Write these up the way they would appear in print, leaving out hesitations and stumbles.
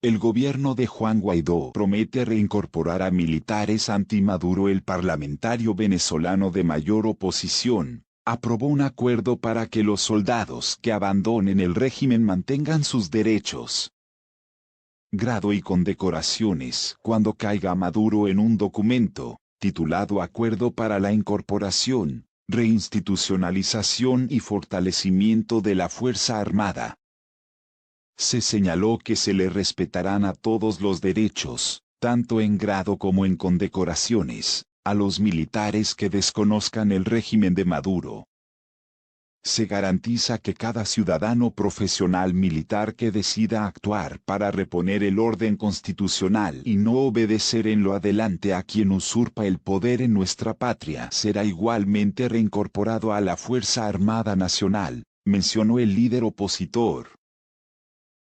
El gobierno de Juan Guaidó promete reincorporar a militares anti-Maduro. El parlamentario venezolano de mayor oposición aprobó un acuerdo para que los soldados que abandonen el régimen mantengan sus derechos, grado y condecoraciones cuando caiga Maduro en un documento titulado Acuerdo para la Incorporación, Reinstitucionalización y Fortalecimiento de la Fuerza Armada. Se señaló que se le respetarán a todos los derechos, tanto en grado como en condecoraciones, a los militares que desconozcan el régimen de Maduro. Se garantiza que cada ciudadano profesional militar que decida actuar para reponer el orden constitucional y no obedecer en lo adelante a quien usurpa el poder en nuestra patria será igualmente reincorporado a la Fuerza Armada Nacional, mencionó el líder opositor.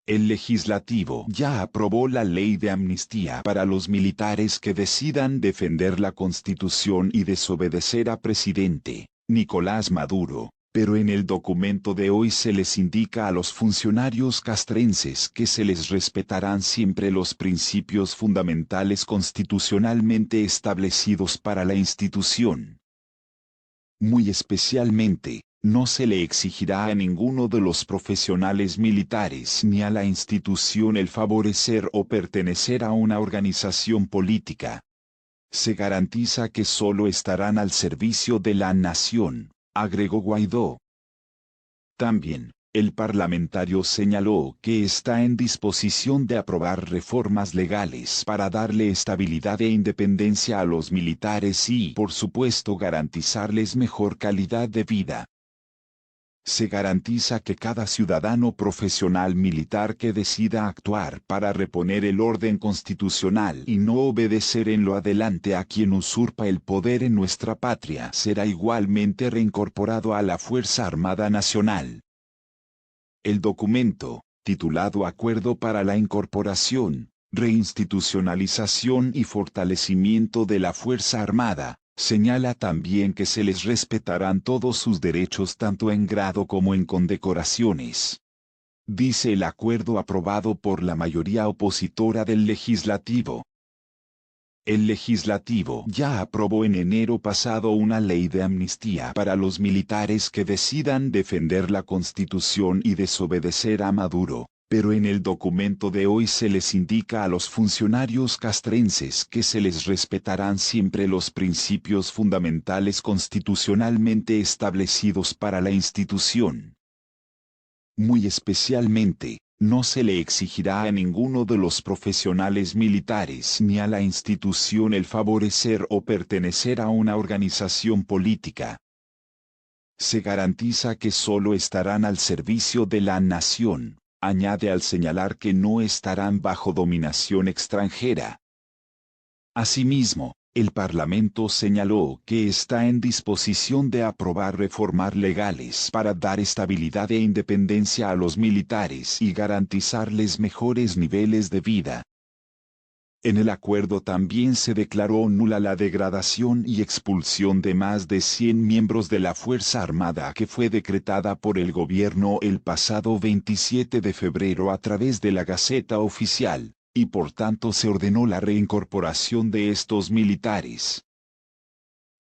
El legislativo ya aprobó la ley de amnistía para los militares que decidan defender la Constitución y desobedecer a presidente Nicolás Maduro, pero en el documento de hoy se les indica a los funcionarios castrenses que se les respetarán siempre los principios fundamentales constitucionalmente establecidos para la institución. Muy especialmente, no se le exigirá a ninguno de los profesionales militares ni a la institución el favorecer o pertenecer a una organización política. Se garantiza que solo estarán al servicio de la nación, agregó Guaidó. También, el parlamentario señaló que está en disposición de aprobar reformas legales para darle estabilidad e independencia a los militares y, por supuesto, garantizarles mejor calidad de vida. Se garantiza que cada ciudadano profesional militar que decida actuar para reponer el orden constitucional y no obedecer en lo adelante a quien usurpa el poder en nuestra patria será igualmente reincorporado a la Fuerza Armada Nacional. El documento, titulado Acuerdo para la Incorporación, Reinstitucionalización y Fortalecimiento de la Fuerza Armada, señala también que se les respetarán todos sus derechos tanto en grado como en condecoraciones. Dice el acuerdo aprobado por la mayoría opositora del legislativo. El legislativo ya aprobó en enero pasado una ley de amnistía para los militares que decidan defender la Constitución y desobedecer a Maduro. Pero en el documento de hoy se les indica a los funcionarios castrenses que se les respetarán siempre los principios fundamentales constitucionalmente establecidos para la institución. Muy especialmente, no se le exigirá a ninguno de los profesionales militares ni a la institución el favorecer o pertenecer a una organización política. Se garantiza que solo estarán al servicio de la nación. Añade al señalar que no estarán bajo dominación extranjera. Asimismo, el Parlamento señaló que está en disposición de aprobar reformas legales para dar estabilidad e independencia a los militares y garantizarles mejores niveles de vida. En el acuerdo también se declaró nula la degradación y expulsión de más de 100 miembros de la Fuerza Armada que fue decretada por el gobierno el pasado 27 de febrero a través de la Gaceta Oficial, y por tanto se ordenó la reincorporación de estos militares.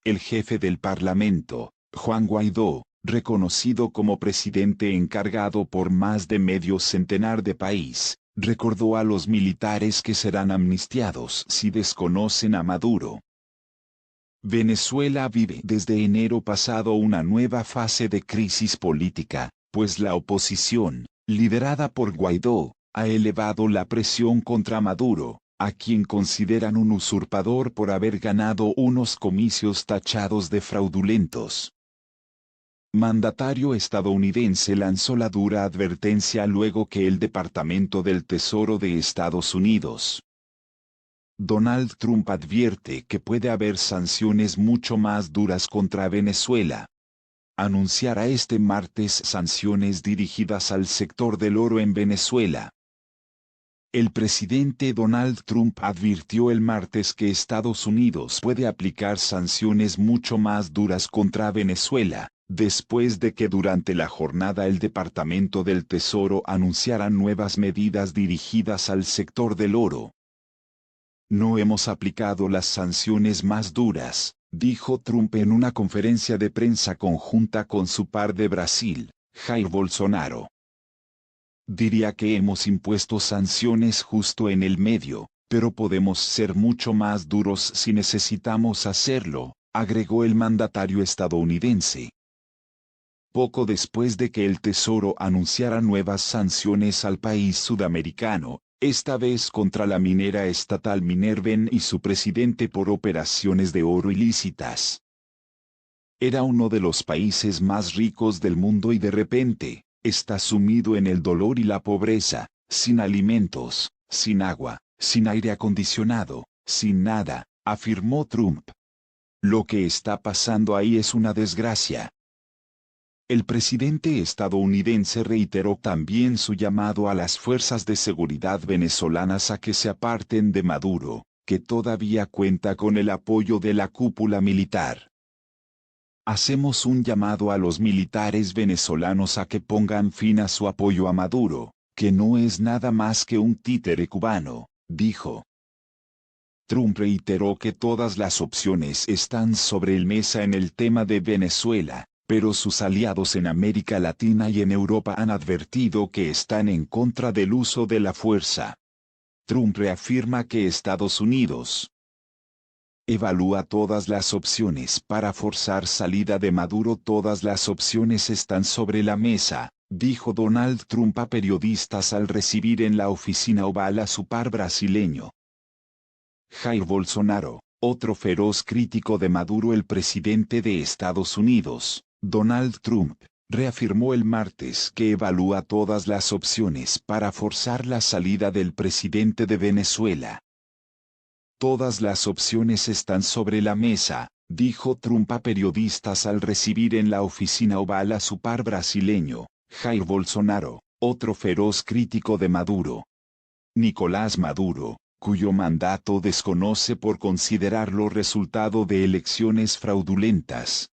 El jefe del Parlamento, Juan Guaidó, reconocido como presidente encargado por más de medio centenar de países, recordó a los militares que serán amnistiados si desconocen a Maduro. Venezuela vive desde enero pasado una nueva fase de crisis política, pues la oposición, liderada por Guaidó, ha elevado la presión contra Maduro, a quien consideran un usurpador por haber ganado unos comicios tachados de fraudulentos. Mandatario estadounidense lanzó la dura advertencia luego que el Departamento del Tesoro de Estados Unidos. Donald Trump advierte que puede haber sanciones mucho más duras contra Venezuela. Anunciará este martes sanciones dirigidas al sector del oro en Venezuela. El presidente Donald Trump advirtió el martes que Estados Unidos puede aplicar sanciones mucho más duras contra Venezuela, después de que durante la jornada el Departamento del Tesoro anunciara nuevas medidas dirigidas al sector del oro. No hemos aplicado las sanciones más duras, dijo Trump en una conferencia de prensa conjunta con su par de Brasil, Jair Bolsonaro. Diría que hemos impuesto sanciones justo en el medio, pero podemos ser mucho más duros si necesitamos hacerlo, agregó el mandatario estadounidense. Poco después de que el Tesoro anunciara nuevas sanciones al país sudamericano, esta vez contra la minera estatal Minerven y su presidente por operaciones de oro ilícitas. Era uno de los países más ricos del mundo y de repente, está sumido en el dolor y la pobreza, sin alimentos, sin agua, sin aire acondicionado, sin nada, afirmó Trump. Lo que está pasando ahí es una desgracia. El presidente estadounidense reiteró también su llamado a las fuerzas de seguridad venezolanas a que se aparten de Maduro, que todavía cuenta con el apoyo de la cúpula militar. Hacemos un llamado a los militares venezolanos a que pongan fin a su apoyo a Maduro, que no es nada más que un títere cubano, dijo. Trump reiteró que todas las opciones están sobre la mesa en el tema de Venezuela, pero sus aliados en América Latina y en Europa han advertido que están en contra del uso de la fuerza. Trump reafirma que Estados Unidos evalúa todas las opciones para forzar salida de Maduro. Todas las opciones están sobre la mesa, dijo Donald Trump a periodistas al recibir en la oficina oval a su par brasileño. Jair Bolsonaro, otro feroz crítico de Maduro. El presidente de Estados Unidos, Donald Trump, reafirmó el martes que evalúa todas las opciones para forzar la salida del presidente de Venezuela. Todas las opciones están sobre la mesa, dijo Trump a periodistas al recibir en la oficina oval a su par brasileño, Jair Bolsonaro, otro feroz crítico de Maduro. Nicolás Maduro, cuyo mandato desconoce por considerarlo resultado de elecciones fraudulentas.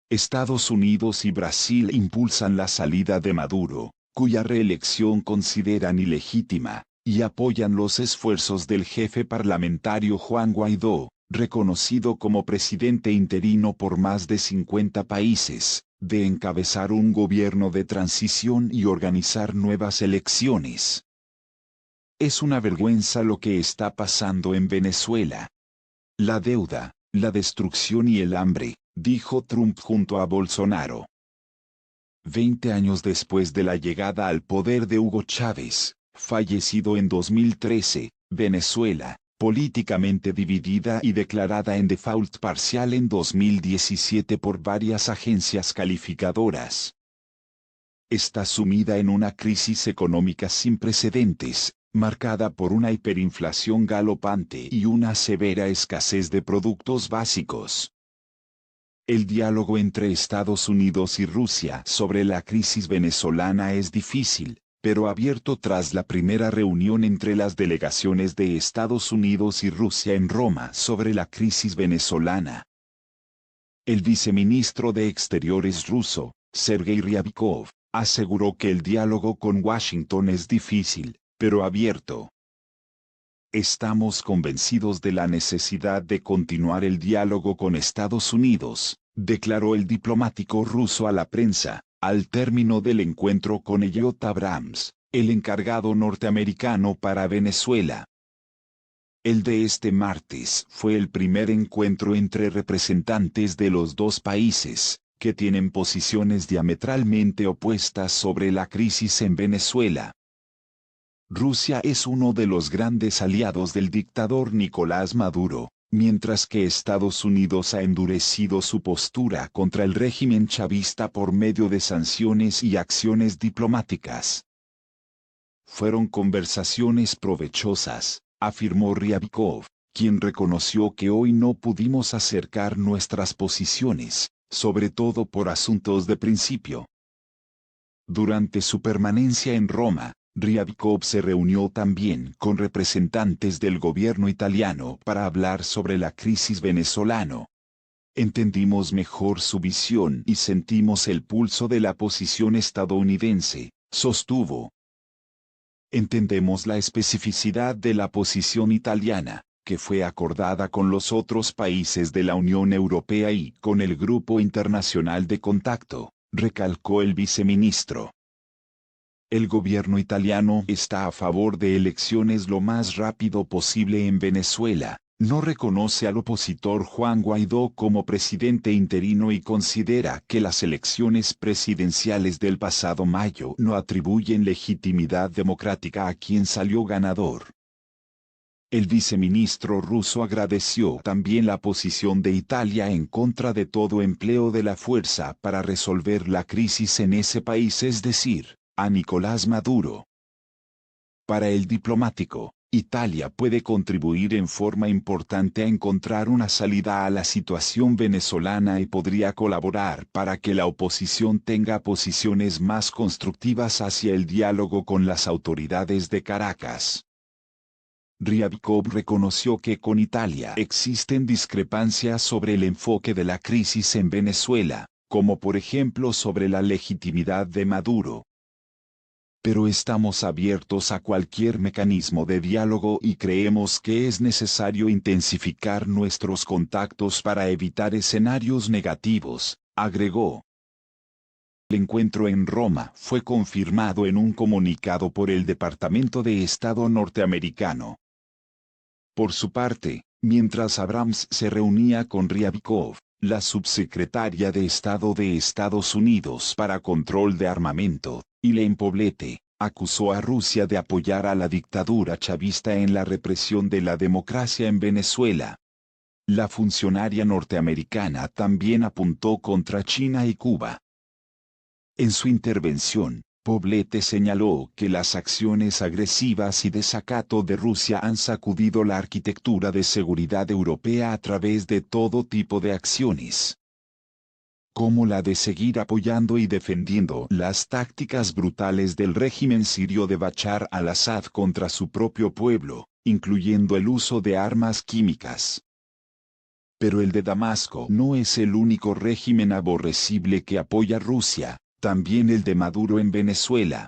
Estados Unidos y Brasil impulsan la salida de Maduro, cuya reelección consideran ilegítima, y apoyan los esfuerzos del jefe parlamentario Juan Guaidó, reconocido como presidente interino por más de 50 países, de encabezar un gobierno de transición y organizar nuevas elecciones. Es una vergüenza lo que está pasando en Venezuela. La deuda, la destrucción y el hambre, dijo Trump junto a Bolsonaro. 20 años después de la llegada al poder de Hugo Chávez, fallecido en 2013, Venezuela, políticamente dividida y declarada en default parcial en 2017 por varias agencias calificadoras, está sumida en una crisis económica sin precedentes, marcada por una hiperinflación galopante y una severa escasez de productos básicos. El diálogo entre Estados Unidos y Rusia sobre la crisis venezolana es difícil, pero abierto tras la primera reunión entre las delegaciones de Estados Unidos y Rusia en Roma sobre la crisis venezolana. El viceministro de Exteriores ruso, Sergei Ryabkov, aseguró que el diálogo con Washington es difícil, pero abierto. Estamos convencidos de la necesidad de continuar el diálogo con Estados Unidos, declaró el diplomático ruso a la prensa, al término del encuentro con Elliot Abrams, el encargado norteamericano para Venezuela. El de este martes fue el primer encuentro entre representantes de los dos países, que tienen posiciones diametralmente opuestas sobre la crisis en Venezuela. Rusia es uno de los grandes aliados del dictador Nicolás Maduro, mientras que Estados Unidos ha endurecido su postura contra el régimen chavista por medio de sanciones y acciones diplomáticas. Fueron conversaciones provechosas, afirmó Ryabkov, quien reconoció que hoy no pudimos acercar nuestras posiciones, sobre todo por asuntos de principio. Durante su permanencia en Roma, Ryabkov se reunió también con representantes del gobierno italiano para hablar sobre la crisis venezolana. Entendimos mejor su visión y sentimos el pulso de la posición estadounidense, sostuvo. Entendemos la especificidad de la posición italiana, que fue acordada con los otros países de la Unión Europea y con el Grupo Internacional de Contacto, recalcó el viceministro. El gobierno italiano está a favor de elecciones lo más rápido posible en Venezuela, no reconoce al opositor Juan Guaidó como presidente interino y considera que las elecciones presidenciales del pasado mayo no atribuyen legitimidad democrática a quien salió ganador. El viceministro ruso agradeció también la posición de Italia en contra de todo empleo de la fuerza para resolver la crisis en ese país, es decir, a Nicolás Maduro. Para el diplomático, Italia puede contribuir en forma importante a encontrar una salida a la situación venezolana y podría colaborar para que la oposición tenga posiciones más constructivas hacia el diálogo con las autoridades de Caracas. Ryabkov reconoció que con Italia existen discrepancias sobre el enfoque de la crisis en Venezuela, como por ejemplo sobre la legitimidad de Maduro. Pero estamos abiertos a cualquier mecanismo de diálogo y creemos que es necesario intensificar nuestros contactos para evitar escenarios negativos, agregó. El encuentro en Roma fue confirmado en un comunicado por el Departamento de Estado norteamericano. Por su parte, mientras Abrams se reunía con Ryabkov, la subsecretaria de Estado de Estados Unidos para Control de Armamento, Elaine Poblete, acusó a Rusia de apoyar a la dictadura chavista en la represión de la democracia en Venezuela. La funcionaria norteamericana también apuntó contra China y Cuba. En su intervención, Poblete señaló que las acciones agresivas y desacato de Rusia han sacudido la arquitectura de seguridad europea a través de todo tipo de acciones, como la de seguir apoyando y defendiendo las tácticas brutales del régimen sirio de Bachar al-Assad contra su propio pueblo, incluyendo el uso de armas químicas. Pero el de Damasco no es el único régimen aborrecible que apoya Rusia. También el de Maduro en Venezuela,